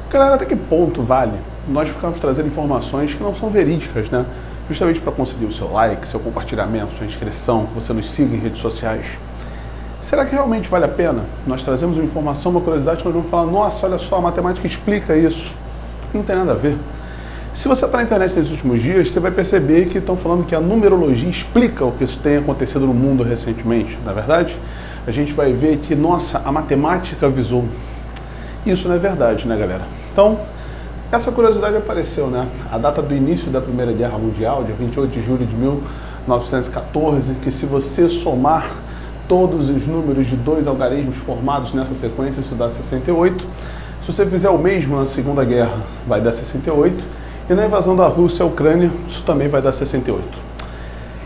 Galera, até que ponto vale nós ficarmos trazendo informações que não são verídicas, né? Justamente para conseguir o seu like, seu compartilhamento, sua inscrição, que você nos siga em redes sociais. Será que realmente vale a pena? Nós trazemos uma informação, uma curiosidade, que nós vamos falar, nossa, olha só, a matemática explica isso. Não tem nada a ver. Se você está na internet nesses últimos dias, você vai perceber que estão falando que a numerologia explica o que tem acontecido no mundo recentemente. Na verdade, a gente vai ver que, nossa, a matemática avisou. Isso não é verdade, né, galera? Então, essa curiosidade apareceu, né? A data do início da Primeira Guerra Mundial, dia 28 de julho de 1914, que se você somar todos os números de dois algarismos formados nessa sequência, isso dá 68. Se você fizer o mesmo na Segunda Guerra, vai dar 68. E na invasão da Rússia à Ucrânia, isso também vai dar 68.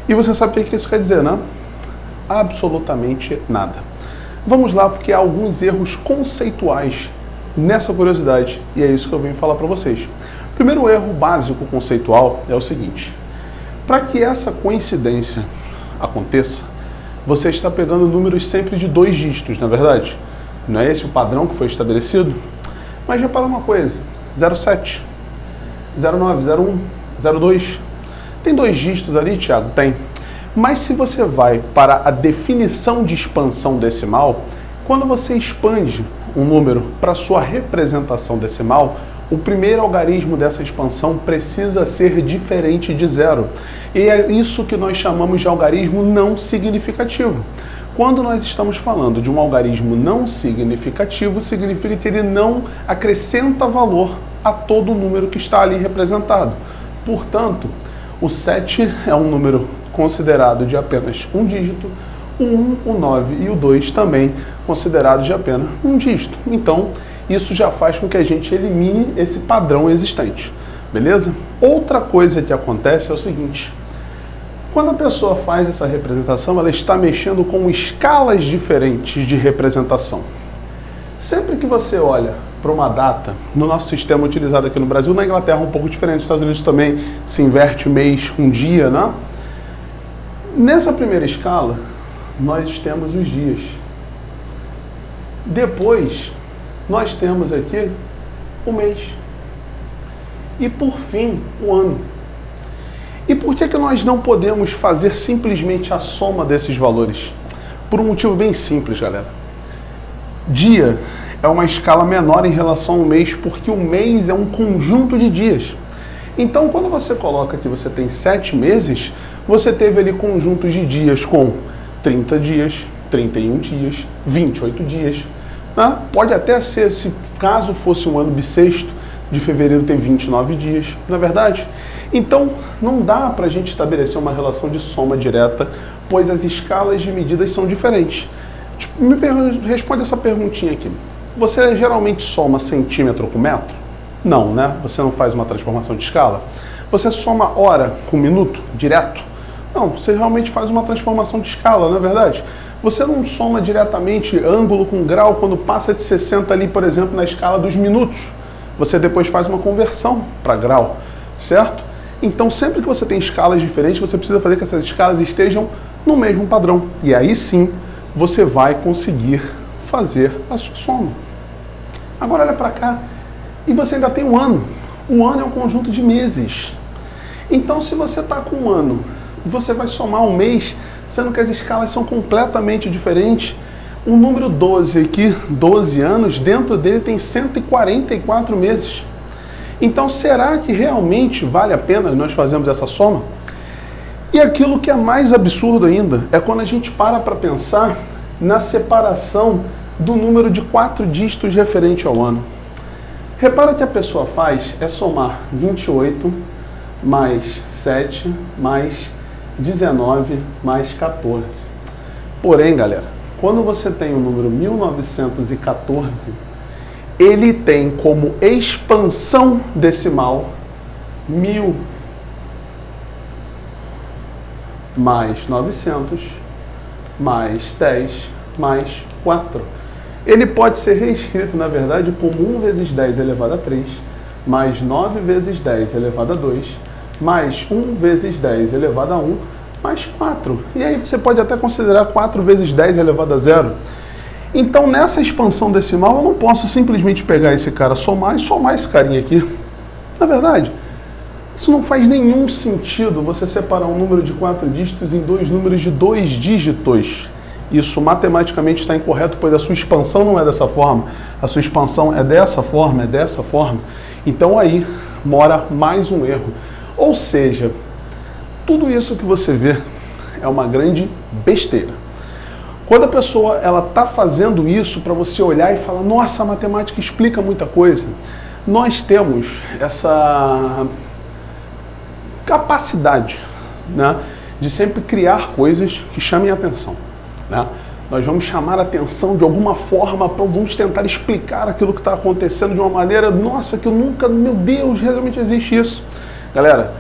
E você sabe o que isso quer dizer, né? Absolutamente nada. Vamos lá, porque há alguns erros conceituais nessa curiosidade, e é isso que eu venho falar para vocês. O primeiro erro básico conceitual é o seguinte: para que essa coincidência aconteça, você está pegando números sempre de 2 dígitos, na verdade? Não é esse o padrão que foi estabelecido? Mas repara uma coisa, 07, 09, 01, 02, tem 2 dígitos ali, Thiago? Tem. Mas se você vai para a definição de expansão decimal, quando você expande um número para sua representação decimal, o primeiro algarismo dessa expansão precisa ser diferente de 0. E é isso que nós chamamos de algarismo não significativo. Quando nós estamos falando de um algarismo não significativo, significa que ele não acrescenta valor a todo o número que está ali representado. Portanto, o 7 é um número considerado de apenas um dígito, o 1, o 9 e o 2 também considerados de apenas um dígito. Então, isso já faz com que a gente elimine esse padrão existente, beleza? Outra coisa que acontece é o seguinte: quando a pessoa faz essa representação, ela está mexendo com escalas diferentes de representação. Sempre que você olha para uma data, no nosso sistema utilizado aqui no Brasil, na Inglaterra um pouco diferente, nos Estados Unidos também se inverte mês com dia, né? Nessa primeira escala, nós temos os dias. Depois, nós temos aqui o mês. E por fim, o ano. E por que nós não podemos fazer simplesmente a soma desses valores? Por um motivo bem simples, galera. Dia é uma escala menor em relação ao mês, porque o mês é um conjunto de dias. Então, quando você coloca que você tem 7 meses, você teve ali conjuntos de dias com 30 dias, 31 dias, 28 dias. Né? Pode até ser, se caso fosse um ano bissexto, de fevereiro ter 29 dias, não é verdade? Então, não dá para a gente estabelecer uma relação de soma direta, pois as escalas de medidas são diferentes. Responde essa perguntinha aqui. Você geralmente soma centímetro com metro? Não, né? Você não faz uma transformação de escala? Você soma hora com minuto, direto? Não, você realmente faz uma transformação de escala, não é verdade? Você não soma diretamente ângulo com grau quando passa de 60 ali, por exemplo, na escala dos minutos. Você depois faz uma conversão para grau, certo? Então, sempre que você tem escalas diferentes, você precisa fazer que essas escalas estejam no mesmo padrão. E aí sim, você vai conseguir fazer a sua soma. Agora olha para cá, e você ainda tem um ano. O ano é um conjunto de meses. Então, se você está com um ano, você vai somar um mês, sendo que as escalas são completamente diferentes. O número 12 aqui, 12 anos, dentro dele tem 144 meses. Então, será que realmente vale a pena nós fazermos essa soma? E aquilo que é mais absurdo ainda é quando a gente para pensar na separação do número de 4 dígitos referente ao ano. Repara que a pessoa faz é somar 28 mais 7 mais 19 mais 14. Porém, galera, quando você tem o número 1914, ele tem como expansão decimal 1000 mais 900 mais 10 mais 4. Ele pode ser reescrito, na verdade, como 1 vezes 10 elevado a 3, mais 9 vezes 10 elevado a 2, mais 1 vezes 10 elevado a 1, mais 4. E aí você pode até considerar 4 vezes 10 elevado a 0. Então, nessa expansão decimal, eu não posso simplesmente pegar esse cara, somar e somar esse carinha aqui. Na verdade, isso não faz nenhum sentido você separar um número de 4 dígitos em dois números de 2 dígitos. Isso matematicamente está incorreto, pois a sua expansão não é dessa forma. A sua expansão é dessa forma, é dessa forma. Então aí mora mais um erro. Ou seja, tudo isso que você vê é uma grande besteira. Quando a pessoa ela está fazendo isso para você olhar e falar, nossa, a matemática explica muita coisa, nós temos essa capacidade, né, de sempre criar coisas que chamem a atenção. Né? Nós vamos chamar a atenção de alguma forma, vamos tentar explicar aquilo que está acontecendo de uma maneira, nossa, que eu nunca, meu Deus, realmente existe isso. Galera,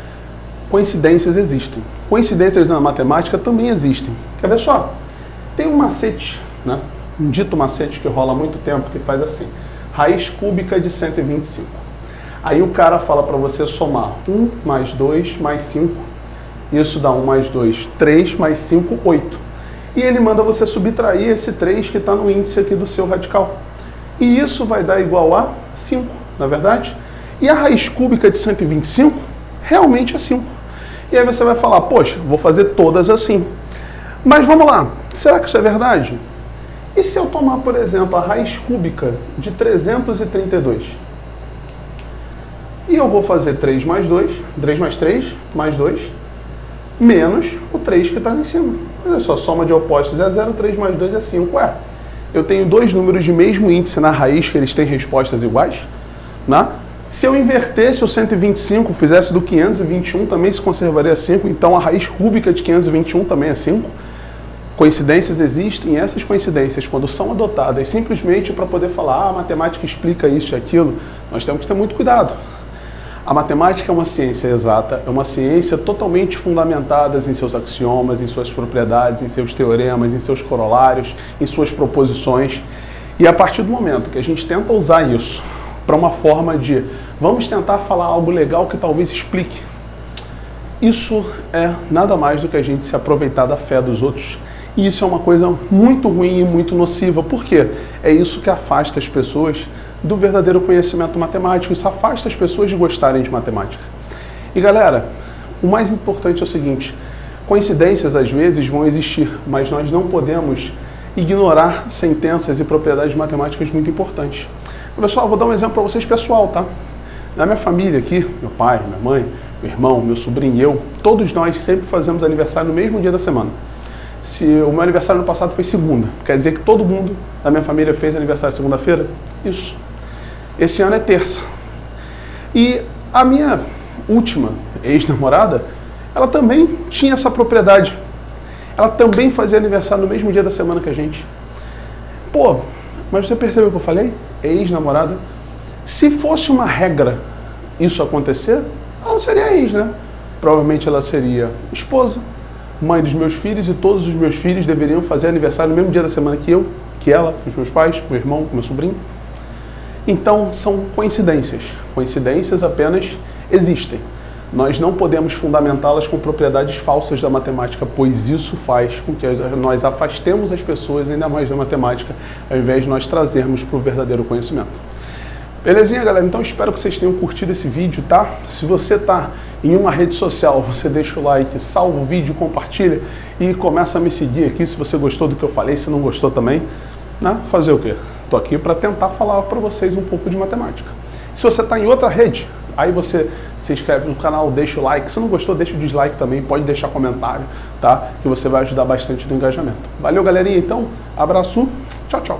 coincidências existem. Coincidências na matemática também existem. Quer ver só? Tem um macete, né? Um dito macete que rola há muito tempo, que faz assim, raiz cúbica de 125. Aí o cara fala para você somar 1 mais 2 mais 5, isso dá 1 mais 2, 3 mais 5, 8. E ele manda você subtrair esse 3 que está no índice aqui do seu radical. E isso vai dar igual a 5, na verdade? E a raiz cúbica de 125 realmente é 5. E aí você vai falar, poxa, vou fazer todas assim. Mas vamos lá, será que isso é verdade? E se eu tomar, por exemplo, a raiz cúbica de 332? E eu vou fazer 3 mais 2, 3 mais 3, mais 2, menos o 3 que está lá em cima. Olha só, soma de opostos é 0, 3 mais 2 é 5. Ué, eu tenho dois números de mesmo índice na raiz que eles têm respostas iguais, né? Se eu invertesse o 125, fizesse do 521, também se conservaria 5, então a raiz cúbica de 521 também é 5. Coincidências existem, e essas coincidências, quando são adotadas simplesmente para poder falar, a matemática explica isso e aquilo, nós temos que ter muito cuidado. A matemática é uma ciência exata, é uma ciência totalmente fundamentada em seus axiomas, em suas propriedades, em seus teoremas, em seus corolários, em suas proposições. E a partir do momento que a gente tenta usar isso para uma forma de vamos tentar falar algo legal que talvez explique, isso é nada mais do que a gente se aproveitar da fé dos outros. E isso é uma coisa muito ruim e muito nociva. Por quê? É isso que afasta as pessoas do verdadeiro conhecimento matemático. Isso afasta as pessoas de gostarem de matemática. E galera, o mais importante é o seguinte, coincidências às vezes vão existir, mas nós não podemos ignorar sentenças e propriedades matemáticas muito importantes. Pessoal, vou dar um exemplo para vocês pessoal, tá? Na minha família aqui, meu pai, minha mãe, meu irmão, meu sobrinho e eu, todos nós sempre fazemos aniversário no mesmo dia da semana. Se o meu aniversário no passado foi segunda, quer dizer que todo mundo da minha família fez aniversário segunda-feira? Isso. Esse ano é terça. E a minha última ex-namorada, ela também tinha essa propriedade. Ela também fazia aniversário no mesmo dia da semana que a gente. Pô, mas você percebeu o que eu falei? Ex-namorada. Se fosse uma regra isso acontecer, ela não seria ex, né? Provavelmente ela seria esposa, mãe dos meus filhos, e todos os meus filhos deveriam fazer aniversário no mesmo dia da semana que eu, que ela, os meus pais, meu irmão, meu sobrinho. Então, são coincidências. Coincidências apenas existem. Nós não podemos fundamentá-las com propriedades falsas da matemática, pois isso faz com que nós afastemos as pessoas ainda mais da matemática, ao invés de nós trazermos para o verdadeiro conhecimento. Belezinha, galera? Então espero que vocês tenham curtido esse vídeo, tá? Se você tá em uma rede social, você deixa o like, salva o vídeo, compartilha e começa a me seguir aqui se você gostou do que eu falei, se não gostou também, né? Fazer o quê? Tô aqui para tentar falar para vocês um pouco de matemática. Se você tá em outra rede, aí você se inscreve no canal, deixa o like. Se não gostou, deixa o dislike também, pode deixar comentário, tá? Que você vai ajudar bastante no engajamento. Valeu, galerinha, então. Abraço, tchau, tchau.